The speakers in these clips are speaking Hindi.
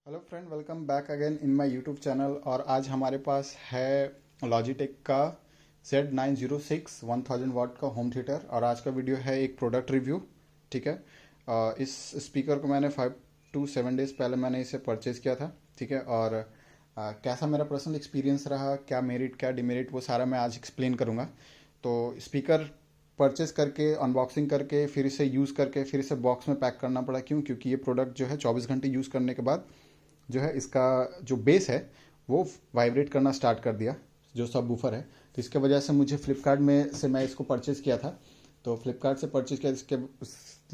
Hello friend, welcome back again in my YouTube channel. और आज हमारे पास है लॉजिटेक का Z906 1000 वाट का होम थिएटर। और आज का वीडियो है एक प्रोडक्ट रिव्यू। ठीक है। इस स्पीकर को मैंने 5 to 7 डेज पहले मैंने इसे परचेज़ किया था। ठीक है। और कैसा मेरा पर्सनल एक्सपीरियंस रहा, क्या मेरिट क्या डिमेरिट, वो सारा मैं आज एक्सप्लेन करूँगा। तो स्पीकर परचेज करके, अनबॉक्सिंग करके, फिर इसे यूज़ करके, फिर इसे बॉक्स में पैक करना पड़ा। क्यों? क्योंकि ये प्रोडक्ट जो है 24 घंटे यूज़ करने के बाद जो है इसका जो बेस है वो वाइब्रेट करना स्टार्ट कर दिया, जो सब वूफर है। तो इसके वजह से मुझे फ्लिपकार्ट में से मैं इसको परचेज़ किया था। तो फ्लिपकार्ट से परचेज़ किया, इसके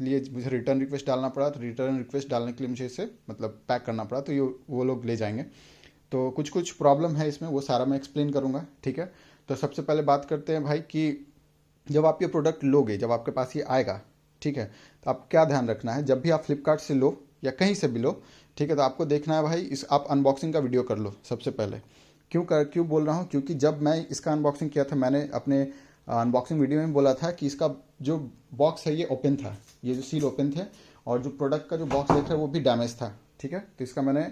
लिए मुझे रिटर्न रिक्वेस्ट डालना पड़ा। तो रिटर्न रिक्वेस्ट डालने के लिए मुझे इसे मतलब पैक करना पड़ा। तो ये वो लोग ले जाएंगे। तो कुछ कुछ प्रॉब्लम है इसमें, वो सारा मैं एक्सप्लेन करूँगा। ठीक है। तो सबसे पहले बात करते हैं भाई कि जब आप ये प्रोडक्ट लोगे, जब आपके पास ये आएगा, ठीक है, तो आप क्या ध्यान रखना है जब भी आप फ्लिपकार्ट से लो या कहीं से भी लो। ठीक है। तो आपको देखना है भाई, इस आप अनबॉक्सिंग का वीडियो कर लो सबसे पहले। क्यों बोल रहा हूँ? क्योंकि जब मैं इसका अनबॉक्सिंग किया था, मैंने अपने अनबॉक्सिंग वीडियो में बोला था कि इसका जो बॉक्स है ये ओपन था, ये जो सील ओपन थे, और जो प्रोडक्ट का जो बॉक्स देख रहे हैं वो भी डैमेज था। ठीक है। तो इसका मैंने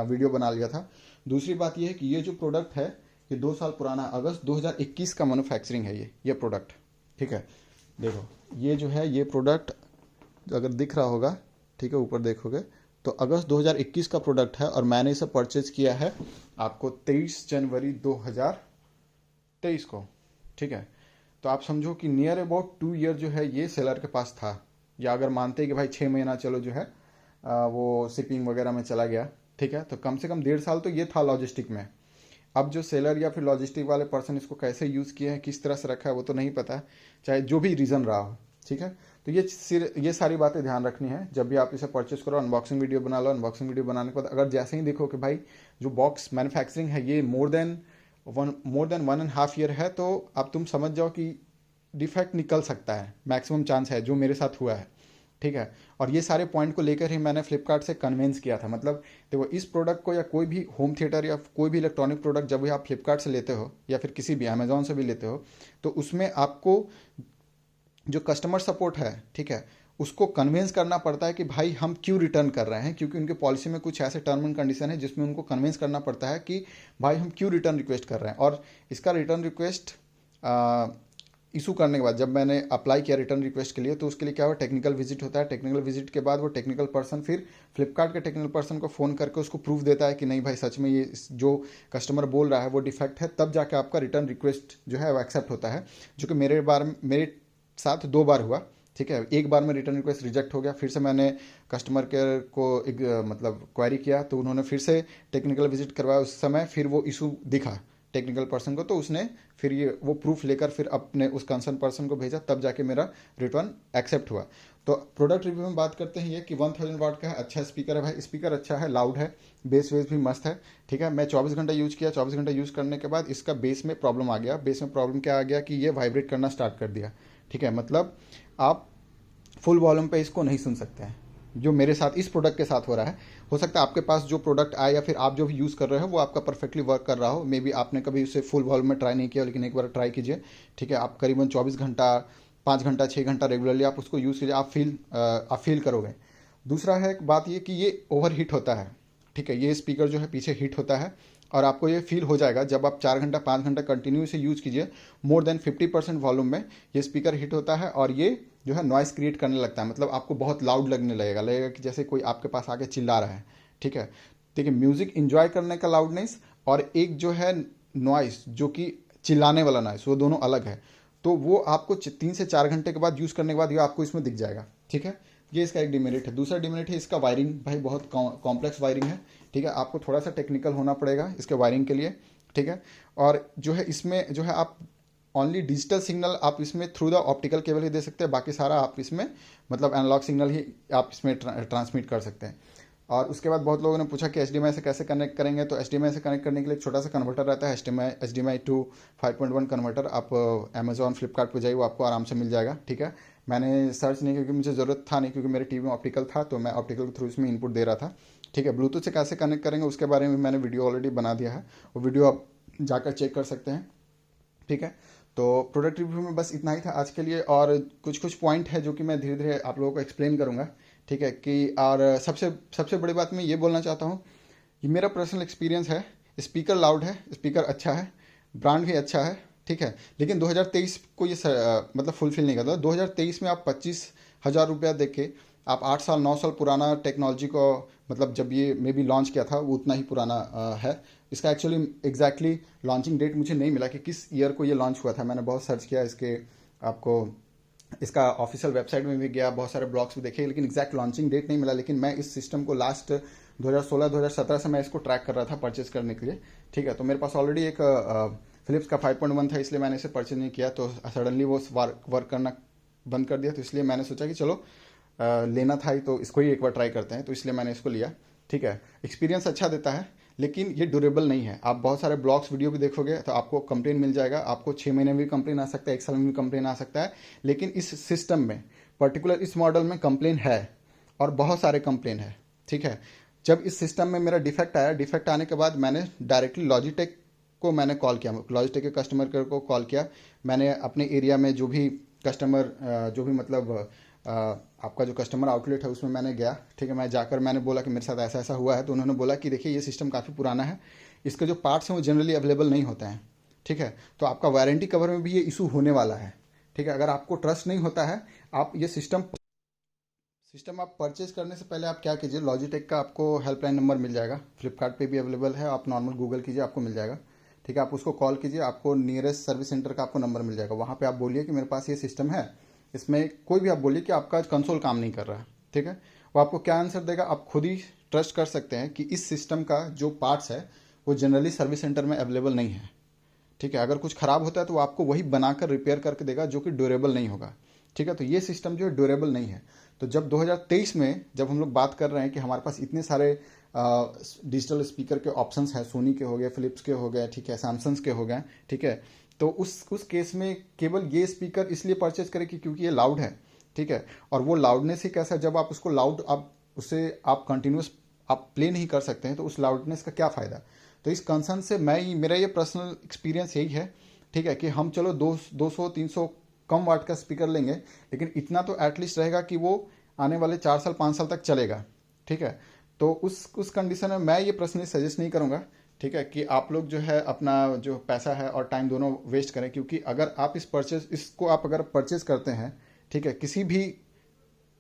वीडियो बना लिया था। दूसरी बात ये है कि ये जो प्रोडक्ट है ये 2 साल पुराना, अगस्त 2021 का मैन्युफैक्चरिंग है ये प्रोडक्ट। ठीक है। देखो, ये जो है ये प्रोडक्ट अगर दिख रहा होगा, ठीक है, ऊपर देखोगे तो अगस्त 2021 का प्रोडक्ट है। और मैंने इसे परचेज किया है आपको 23 जनवरी 2023 को। ठीक है। तो आप समझो कि नियर अबाउट 2 ईयर जो है ये सेलर के पास था। या अगर मानते हैं कि भाई 6 महीना चलो जो है वो शिपिंग वगैरह में चला गया। ठीक है। तो कम से कम 1.5 साल तो ये था लॉजिस्टिक में। अब जो सेलर या फिर लॉजिस्टिक वाले पर्सन इसको कैसे यूज़ किए हैं, किस तरह से रखा है, वो तो नहीं पता, चाहे जो भी रीज़न रहा हो। ठीक है। तो ये सारी बातें ध्यान रखनी है जब भी आप इसे परचेस करो। अनबॉक्सिंग वीडियो बना लो। अनबॉक्सिंग वीडियो बनाने के बाद अगर जैसे ही देखो कि भाई जो बॉक्स मैन्युफैक्चरिंग है ये मोर देन 1.5 ईयर है, तो अब तुम समझ जाओ कि डिफेक्ट निकल सकता है, मैक्सिमम चांस है, जो मेरे साथ हुआ है। ठीक है। और ये सारे पॉइंट को लेकर ही मैंने फ्लिपकार्ट से कन्विंस किया था। मतलब देखो, इस प्रोडक्ट को या कोई भी होम थिएटर या कोई भी इलेक्ट्रॉनिक प्रोडक्ट जब भी आप फ्लिपकार्ट से लेते हो या फिर किसी भी अमेजोन से भी लेते हो, तो उसमें आपको जो कस्टमर सपोर्ट है, ठीक है, उसको कन्विंस करना पड़ता है कि भाई हम क्यों रिटर्न कर रहे हैं। क्योंकि उनके पॉलिसी में कुछ ऐसे टर्म एंड कंडीशन है जिसमें उनको कन्विंस करना पड़ता है कि भाई हम क्यों रिटर्न रिक्वेस्ट कर रहे हैं। और इसका रिटर्न रिक्वेस्ट इशू करने के बाद जब मैंने अप्लाई किया रिटर्न रिक्वेस्ट के लिए, तो उसके लिए क्या हुआ, टेक्निकल विजिट होता है। टेक्निकल विजिट के बाद वो टेक्निकल पर्सन फिर फ्लिपकार्ट के टेक्निकल पर्सन को फ़ोन करके उसको प्रूफ देता है कि नहीं भाई सच में ये जो कस्टमर बोल रहा है वो डिफेक्ट है, तब जाके आपका रिटर्न रिक्वेस्ट जो है वो एक्सेप्ट होता है। जो कि मेरे साथ 2 बार हुआ। ठीक है। एक बार में रिटर्न रिक्वेस्ट रिजेक्ट हो गया, फिर से मैंने कस्टमर केयर को एक मतलब क्वेरी किया, तो उन्होंने फिर से टेक्निकल विजिट करवाया। उस समय फिर वो इशू दिखा टेक्निकल पर्सन को, तो उसने फिर ये वो प्रूफ लेकर फिर अपने उस कंसर्न पर्सन को भेजा, तब जाके मेरा रिटर्न एक्सेप्ट हुआ। तो प्रोडक्ट रिव्यू में बात करते हैं ये कि 1000 वाट का है, अच्छा स्पीकर है भाई, स्पीकर अच्छा है, लाउड है, बेस वेस भी मस्त है। ठीक है। मैं 24 घंटा यूज़ किया। 24 घंटा यूज़ करने के बाद इसका बेस में प्रॉब्लम आ गया। बेस में प्रॉब्लम क्या आ गया कि ये वाइब्रेट करना स्टार्ट कर दिया। ठीक है। मतलब आप फुल वॉल्यूम पे इसको नहीं सुन सकते हैं, जो मेरे साथ इस प्रोडक्ट के साथ हो रहा है। हो सकता है आपके पास जो प्रोडक्ट आए या फिर आप जो भी यूज़ कर रहे हो वो आपका परफेक्टली वर्क कर रहा हो। मे बी आपने कभी उसे फुल वॉल्यूम में ट्राई नहीं किया, लेकिन एक बार ट्राई कीजिए। ठीक है। आप करीबन 24 घंटा, 5 घंटा, 6 घंटा रेगुलरली आप उसको यूज़ कीजिए, आप फील करोगे। दूसरा है बात ये कि ये ओवर हीट होता है। ठीक है। ये स्पीकर जो है पीछे हीट होता है, और आपको ये फील हो जाएगा जब आप 4 घंटा 5 घंटा कंटिन्यू इसे यूज़ कीजिए। मोर देन 50% वॉल्यूम में ये स्पीकर हीट होता है, और ये जो है नॉइस क्रिएट करने लगता है। मतलब आपको बहुत लाउड लगने लगेगा कि जैसे कोई आपके पास आके चिल्ला रहा है। ठीक है। देखिए, म्यूजिक इंजॉय करने का लाउडनेस और एक जो है नॉइस जो कि चिल्लाने वाला नॉइस, वो दोनों अलग है। तो वो आपको 3 से 4 घंटे के बाद यूज़ करने के बाद ये आपको इसमें दिख जाएगा। ठीक है। ये इसका एक डिमेरिट है। दूसरा डिमेरिट है इसका वायरिंग। भाई बहुत कॉम्प्लेक्स वायरिंग है। ठीक है। आपको थोड़ा सा टेक्निकल होना पड़ेगा इसके वायरिंग के लिए। ठीक है। और जो है इसमें जो है आप ओनली डिजिटल सिग्नल आप इसमें थ्रू द ऑप्टिकल केबल ही दे सकते हैं, बाकी सारा आप इसमें मतलब एनालॉग सिग्नल ही आप इसमें ट्रांसमिट कर सकते हैं। और उसके बाद बहुत लोगों ने पूछा कि HDMI से कैसे कनेक्ट करेंगे। तो HDMI से कनेक्ट करने के लिए एक छोटा सा कन्वर्टर रहता है, HDMI टू 5.1 कन्वर्टर। आप अमेजोन फ्लिपकार्ट पर जाइए, वो आपको आराम से मिल जाएगा। ठीक है। मैंने सर्च नहीं, क्योंकि मुझे ज़रूरत था नहीं, क्योंकि मेरे टीवी में ऑप्टिकल था, तो मैं ऑप्टिकल के थ्रू इसमें इनपुट दे रहा था। ठीक है। ब्लूटूथ से कैसे कनेक्ट करेंगे उसके बारे में मैंने वीडियो ऑलरेडी बना दिया है, वो वीडियो आप जाकर चेक कर सकते हैं। ठीक है। तो प्रोडक्ट रिव्यू में बस इतना ही था आज के लिए, और कुछ कुछ पॉइंट है जो कि मैं धीरे धीरे आप लोगों को एक्सप्लेन करूंगा। ठीक है कि और सबसे सबसे बड़ी बात मैं ये बोलना चाहता हूँ, ये मेरा पर्सनल एक्सपीरियंस है। स्पीकर लाउड है, स्पीकर अच्छा है, ब्रांड भी अच्छा है, ठीक है। लेकिन 2023 को ये मतलब फुलफिल नहीं करता। 2023 में आप 25,000 रुपया दे के आप 8 साल 9 साल पुराना टेक्नोलॉजी को, मतलब जब ये मे बी लॉन्च किया था वो उतना ही पुराना है। इसका एक्चुअली एग्जैक्टली लॉन्चिंग डेट मुझे नहीं मिला कि किस ईयर को ये लॉन्च हुआ था। मैंने बहुत सर्च किया इसके, आपको इसका ऑफिशियल वेबसाइट में भी गया, बहुत सारे ब्लॉग्स भी देखे, लेकिन एग्जैक्ट लॉन्चिंग डेट नहीं मिला। लेकिन मैं इस सिस्टम को लास्ट 2016-2017 से मैं इसको ट्रैक कर रहा था परचेज करने के लिए, ठीक है। तो मेरे पास ऑलरेडी एक फिलिप्स का 5.1 था, इसलिए मैंने इसे परचेज नहीं किया। तो सडनली वो वर्क करना बंद कर दिया, तो इसलिए मैंने सोचा कि चलो लेना था ही तो इसको ही एक बार ट्राई करते हैं, तो इसलिए मैंने इसको लिया, ठीक है। एक्सपीरियंस अच्छा देता है, लेकिन ये ड्यूरेबल नहीं है। आप बहुत सारे ब्लॉग्स वीडियो भी देखोगे तो आपको कंप्लेन मिल जाएगा, आपको 6 महीने में भी कंप्लेन आ सकता है, 1 साल में भी कंप्लेन आ सकता है। लेकिन इस सिस्टम में पर्टिकुलर इस मॉडल में कंप्लेन है, और बहुत सारे कंप्लेन है, ठीक है। जब इस सिस्टम में मेरा डिफेक्ट आया, डिफेक्ट आने के बाद मैंने डायरेक्टली लॉजिटेक को मैंने कॉल किया, लॉजिटेक के कस्टमर केयर को कॉल किया। मैंने अपने एरिया में जो भी कस्टमर जो भी मतलब आपका जो कस्टमर आउटलेट है उसमें मैंने गया, ठीक है। मैं जाकर मैंने बोला कि मेरे साथ ऐसा ऐसा हुआ है। तो उन्होंने बोला कि देखिए ये सिस्टम काफ़ी पुराना है, इसके जो पार्ट्स हैं वो जनरली अवेलेबल नहीं होते हैं, ठीक है। तो आपका वारंटी कवर में भी ये इशू होने वाला है, ठीक है। अगर आपको ट्रस्ट नहीं होता है, आप ये सिस्टम आप परचेज करने से पहले आप क्या कीजिए, लॉजिटेक का आपको हेल्पलाइन नंबर मिल जाएगा, फ्लिपकार्ट पे भी अवेलेबल है, आप नॉर्मल गूगल कीजिए आपको मिल जाएगा, ठीक है। आप उसको कॉल कीजिए, आपको नियरेस्ट सर्विस सेंटर का आपको नंबर मिल जाएगा। वहाँ पे आप बोलिए कि मेरे पास ये सिस्टम है, इसमें कोई भी आप बोलिए कि आपका कंसोल काम नहीं कर रहा है, ठीक है। वो आपको क्या आंसर देगा आप खुद ही ट्रस्ट कर सकते हैं कि इस सिस्टम का जो पार्ट्स है वो जनरली सर्विस सेंटर में अवेलेबल नहीं है, ठीक है। अगर कुछ खराब होता है तो वो आपको वही बनाकर रिपेयर करके देगा, जो कि ड्यूरेबल नहीं होगा, ठीक है। तो ये सिस्टम जो है ड्यूरेबल नहीं है। तो जब 2023 में जब हम लोग बात कर रहे हैं कि हमारे पास इतने सारे डिजिटल स्पीकर के ऑप्शंस हैं, सोनी के हो गए, फिलिप्स के हो गए, ठीक है, सैमसंग के हो गए, ठीक है। तो उस केस में केवल ये स्पीकर इसलिए परचेज करें कि क्योंकि ये लाउड है, ठीक है। और वो लाउडनेस ही कैसा, जब आप उसको लाउड आप उसे आप कंटिन्यूस आप प्ले नहीं कर सकते हैं, तो उस लाउडनेस का क्या फ़ायदा। तो इस कंसर्न से मेरा ये पर्सनल एक्सपीरियंस यही है, ठीक है, कि हम चलो 200-300 कम वाट का स्पीकर लेंगे, लेकिन इतना तो एटलीस्ट रहेगा कि वो आने वाले 4 साल 5 साल तक चलेगा, ठीक है। तो उस कंडीशन में मैं ये पर्सनली सजेस्ट नहीं करूँगा, ठीक है, कि आप लोग जो है अपना जो पैसा है और टाइम दोनों वेस्ट करें। क्योंकि अगर आप इसको आप अगर परचेज करते हैं, ठीक है, किसी भी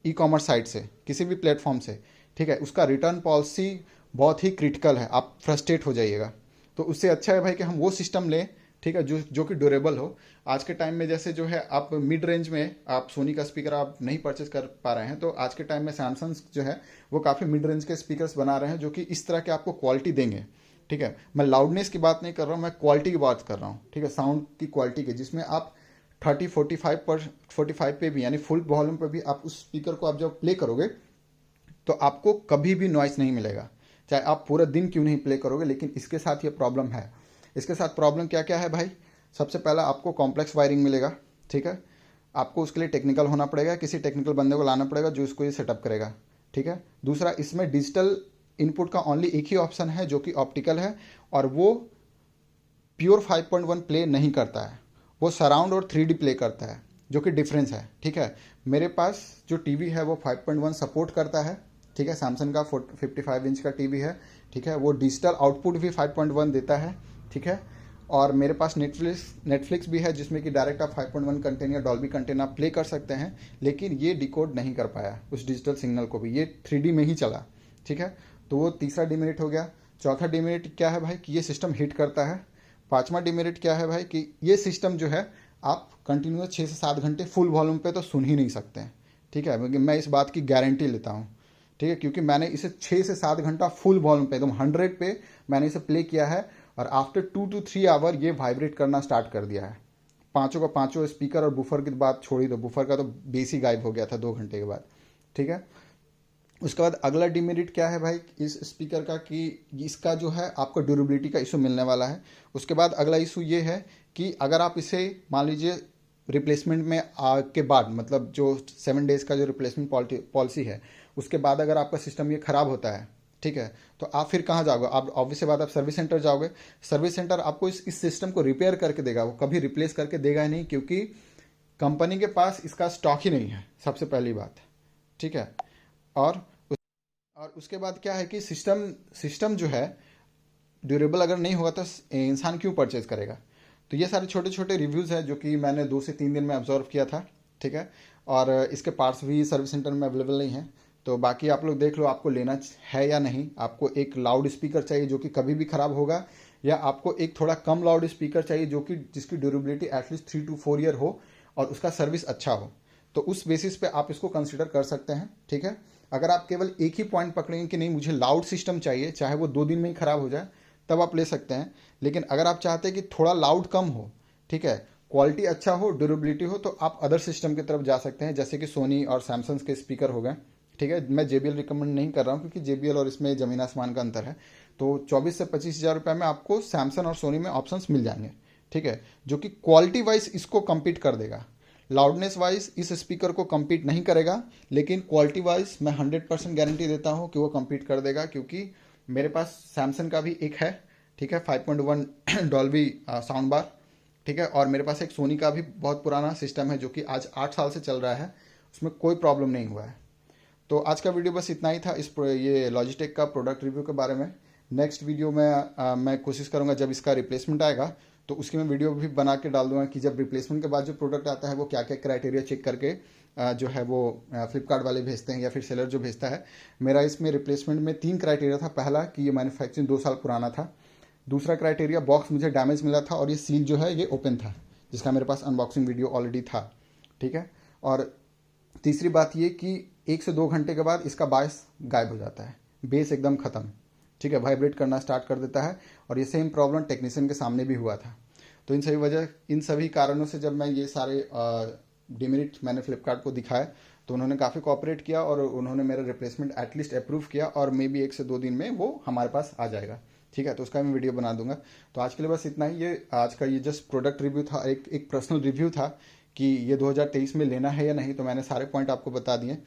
ई कॉमर्स साइट से, किसी भी प्लेटफॉर्म से, ठीक है, उसका रिटर्न पॉलिसी बहुत ही क्रिटिकल है, आप फ्रस्ट्रेट हो जाइएगा। तो उससे अच्छा है भाई कि हम वो सिस्टम लें, ठीक है, जो कि ड्यूरेबल हो। आज के टाइम में जैसे जो है आप मिड रेंज में आप सोनी का स्पीकर आप नहीं परचेज कर पा रहे हैं, तो आज के टाइम में सैमसंग जो है वो काफ़ी मिड रेंज के स्पीकर्स बना रहे हैं, जो कि इस तरह के आपको क्वालिटी देंगे, ठीक है। मैं लाउडनेस की बात नहीं कर रहा हूँ, मैं क्वालिटी की बात कर रहा हूँ, ठीक है, साउंड की क्वालिटी की, जिसमें आप 30-45 पे भी, यानी फुल वॉल्यूम पे भी आप उस स्पीकर को आप जब प्ले करोगे तो आपको कभी भी नॉइस नहीं मिलेगा, चाहे आप पूरा दिन क्यों नहीं प्ले करोगे। लेकिन इसके साथ ये प्रॉब्लम है। इसके साथ प्रॉब्लम क्या क्या है भाई, सबसे पहला आपको कॉम्प्लेक्स वायरिंग मिलेगा, ठीक है। आपको उसके लिए टेक्निकल होना पड़ेगा, किसी टेक्निकल बंदे को लाना पड़ेगा जो इसको ये सेटअप करेगा, ठीक है। दूसरा, इसमें डिजिटल इनपुट का ओनली एक ही ऑप्शन है जो कि ऑप्टिकल है, और वो प्योर 5.1 प्ले नहीं करता है, वो सराउंड और 3D प्ले करता है, जो कि डिफरेंस है, ठीक है। मेरे पास जो टीवी है वो 5.1 सपोर्ट करता है, ठीक है, सैमसंग का 55 इंच का टीवी है, ठीक है। वो डिजिटल आउटपुट भी 5.1 देता है, ठीक है। और मेरे पास नेटफ्लिक्स भी है, जिसमें कि डायरेक्ट आप 5.1 कंटेंट या डॉल्बी कंटेंट आप प्ले कर सकते हैं। लेकिन ये डिकोड नहीं कर पाया उस डिजिटल सिग्नल को भी, ये 3D में ही चला, ठीक है। तो वो तीसरा डिमेरिट हो गया। चौथा डिमेरिट क्या है भाई, कि ये सिस्टम हिट करता है। पांचवा डिमेरिट क्या है भाई, कि ये सिस्टम जो है आप कंटिन्यूस 6 से 7 घंटे फुल वॉल्यूम पे तो सुन ही नहीं सकते हैं, ठीक है। मैं इस बात की गारंटी लेता हूँ, ठीक है, क्योंकि मैंने इसे 6 से 7 घंटा फुल वॉल्यूम पे एकदम 100 पे मैंने इसे प्ले किया है, और आफ्टर 2 to 3 आवर ये वाइब्रेट करना स्टार्ट कर दिया है। पांचों का पांचों स्पीकर और बुफर की बात छोड़ ही दो, बुफर का तो बेस ही गायब हो गया था 2 घंटे के बाद, ठीक है। उसके बाद अगला डिमेरिट क्या है भाई इस स्पीकर का, कि इसका जो है आपको ड्यूरेबिलिटी का इशू मिलने वाला है। उसके बाद अगला इशू ये है कि अगर आप इसे मान लीजिए रिप्लेसमेंट में के बाद, मतलब जो 7 डेज का जो रिप्लेसमेंट पॉलिसी है, उसके बाद अगर आपका सिस्टम ये खराब होता है, ठीक है, तो आप फिर कहाँ जाओगे, आप ऑब्वियस बात आप सर्विस सेंटर जाओगे। सर्विस सेंटर आपको इस सिस्टम को रिपेयर करके देगा, वो कभी रिप्लेस करके देगा ही नहीं, क्योंकि कंपनी के पास इसका स्टॉक ही नहीं है, सबसे पहली बात, ठीक है। और उसके बाद क्या है कि सिस्टम जो है ड्यूरेबल अगर नहीं होगा तो इंसान क्यों परचेज करेगा। तो ये सारे छोटे छोटे रिव्यूज़ हैं जो कि मैंने 2 से 3 दिन में ऑब्जर्व किया था, ठीक है। और इसके पार्ट्स भी सर्विस सेंटर में अवेलेबल नहीं है। तो बाकी आप लोग देख लो आपको लेना है या नहीं। आपको एक लाउड स्पीकर चाहिए जो कि कभी भी ख़राब होगा, या आपको एक थोड़ा कम लाउड स्पीकर चाहिए जो कि जिसकी ड्यूरेबिलिटी एटलीस्ट 3 to 4 ईयर हो और उसका सर्विस अच्छा हो। तो उस बेसिस पे आप इसको कंसिडर कर सकते हैं, ठीक है। अगर आप केवल एक ही पॉइंट पकड़ेंगे कि नहीं मुझे लाउड सिस्टम चाहिए, चाहे वो 2 दिन में ही ख़राब हो जाए, तब आप ले सकते हैं। लेकिन अगर आप चाहते हैं कि थोड़ा लाउड कम हो, ठीक है, क्वालिटी अच्छा हो, ड्यूरेबिलिटी हो, तो आप अदर सिस्टम की तरफ जा सकते हैं, जैसे कि सोनी और सैमसंग के स्पीकर हो गए, ठीक है। मैं JBL रिकमेंड नहीं कर रहा हूँ क्योंकि JBL और इसमें ज़मीन आसमान का अंतर है। तो 24 से 25 हज़ार रुपये में आपको सैमसंग और सोनी में ऑप्शंस मिल जाएंगे, ठीक है, जो कि क्वालिटी वाइज इसको कम्पीट कर देगा। लाउडनेस वाइज इस स्पीकर को कम्पीट नहीं करेगा, लेकिन क्वालिटी वाइज मैं 100% गारंटी देता हूँ कि वो कम्पीट कर देगा, क्योंकि मेरे पास सैमसंग का भी एक है, ठीक है, 5.1 डॉल्बी साउंड बार, ठीक है। और मेरे पास एक सोनी का भी बहुत पुराना सिस्टम है जो कि आज 8 साल से चल रहा है, उसमें कोई प्रॉब्लम नहीं हुआ है। तो आज का वीडियो बस इतना ही था ये लॉजिटेक का प्रोडक्ट रिव्यू के बारे में। नेक्स्ट वीडियो में मैं कोशिश करूंगा जब इसका रिप्लेसमेंट आएगा तो उसकी मैं वीडियो भी बना के डाल दूंगा कि जब रिप्लेसमेंट के बाद जो प्रोडक्ट आता है वो क्या क्या क्राइटेरिया चेक करके जो है वो फ्लिपकार्ट वाले भेजते हैं या फिर सेलर जो भेजता है। मेरा इसमें रिप्लेसमेंट में 3 क्राइटेरिया था। पहला कि ये मैन्युफैक्चरिंग 2 साल पुराना था। दूसरा क्राइटेरिया बॉक्स मुझे डैमेज मिला था और ये सील जो है ये ओपन था, जिसका मेरे पास अनबॉक्सिंग वीडियो ऑलरेडी था, ठीक है। और तीसरी बात ये कि 1 से 2 घंटे के बाद इसका बायस गायब हो जाता है, बेस एकदम ख़त्म, ठीक है, वाइब्रेट करना स्टार्ट कर देता है। और ये सेम प्रॉब्लम टेक्नीशियन के सामने भी हुआ था। तो इन सभी कारणों से जब मैं ये सारे डिमेरिट मैंने फ्लिपकार्ट को दिखाया तो उन्होंने काफ़ी कोऑपरेट किया और उन्होंने मेरा रिप्लेसमेंट एटलीस्ट अप्रूव किया, और मे बी 1 से 2 दिन में वो हमारे पास आ जाएगा, ठीक है। तो उसका मैं वीडियो बना दूंगा। तो आज के लिए बस इतना ही। ये आज का ये जस्ट प्रोडक्ट रिव्यू था, एक पर्सनल रिव्यू था कि ये 2023 में लेना है या नहीं। तो मैंने सारे पॉइंट आपको बता दिए,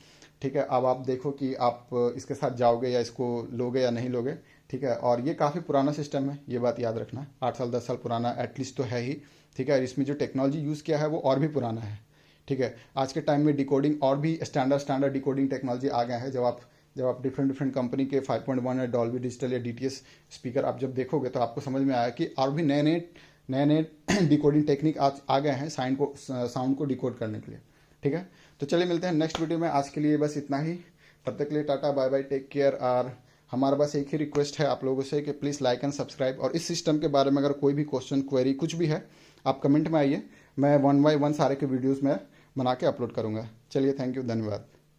ठीक है। अब आप देखो कि आप इसके साथ जाओगे या इसको लोगे या नहीं लोगे, ठीक है। और ये काफ़ी पुराना सिस्टम है, ये बात याद रखना, 8 साल 10 साल पुराना एटलीस्ट तो है ही, ठीक है। और इसमें जो टेक्नोलॉजी यूज़ किया है वो और भी पुराना है, ठीक है। आज के टाइम में डिकोडिंग और भी स्टैंडर्ड डिकोडिंग टेक्नोलॉजी आ गया है। जब आप डिफरेंट कंपनी के 5.1 या डॉल्बी डिजिटल या DTS स्पीकर आप जब देखोगे तो आपको समझ में आया कि और भी नए डिकोडिंग टेक्निक आ गए हैं साउंड को डिकोड करने के लिए, ठीक है। तो चलिए मिलते हैं नेक्स्ट वीडियो में। आज के लिए बस इतना ही। तब तक के लिए tata bye bye, take care. और हमारा बस एक ही रिक्वेस्ट है आप लोगों से कि प्लीज़ लाइक एंड सब्सक्राइब। और इस सिस्टम के बारे में अगर कोई भी क्वेश्चन क्वेरी कुछ भी है आप कमेंट में आइए, मैं 1 by 1 सारे के वीडियोज़ में बना के अपलोड करूँगा। चलिए, थैंक यू, धन्यवाद।